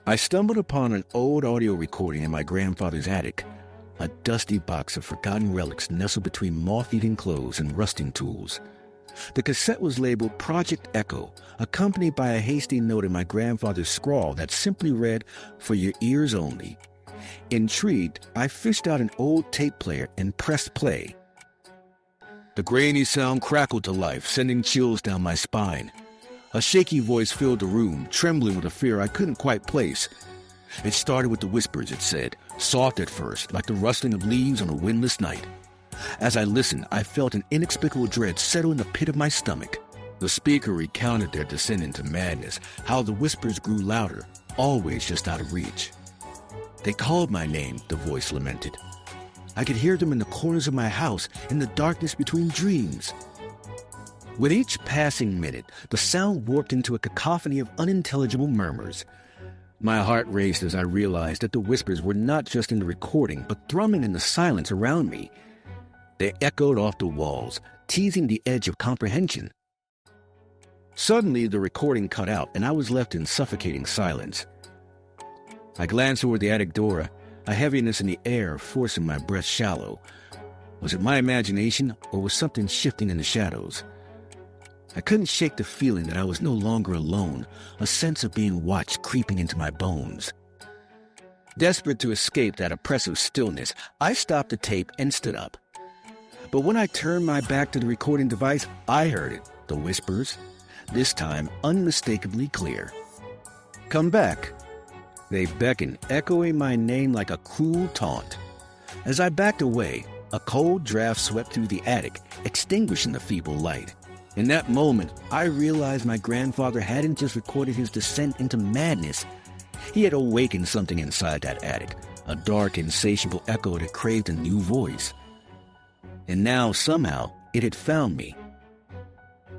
I stumbled upon an old audio recording in my grandfather's attic, a dusty box of forgotten relics nestled between moth-eaten clothes and rusting tools. The cassette was labeled Project Echo, accompanied by a hasty note in my grandfather's scrawl that simply read, "For your ears only." Intrigued, I fished out an old tape player and pressed play. The grainy sound crackled to life, sending chills down my spine. A shaky voice filled the room, trembling with a fear I couldn't quite place. It started with the whispers, it said, soft at first, like the rustling of leaves on a windless night. As I listened, I felt an inexplicable dread settle in the pit of my stomach. The speaker recounted their descent into madness, how the whispers grew louder, always just out of reach. They called my name, the voice lamented. I could hear them in the corners of my house, in the darkness between dreams. With each passing minute, the sound warped into a cacophony of unintelligible murmurs. My heart raced as I realized that the whispers were not just in the recording, but thrumming in the silence around me. They echoed off the walls, teasing the edge of comprehension. Suddenly, the recording cut out, and I was left in suffocating silence. I glanced toward the attic door, a heaviness in the air forcing my breath shallow. Was it my imagination, or was something shifting in the shadows? I couldn't shake the feeling that I was no longer alone, a sense of being watched creeping into my bones. Desperate to escape that oppressive stillness, I stopped the tape and stood up. But when I turned my back to the recording device, I heard it, the whispers, this time unmistakably clear. "Come back." They beckoned, echoing my name like a cruel taunt. As I backed away, a cold draft swept through the attic, extinguishing the feeble light. In that moment, I realized my grandfather hadn't just recorded his descent into madness. He had awakened something inside that attic, a dark, insatiable echo that craved a new voice. And now, somehow, it had found me,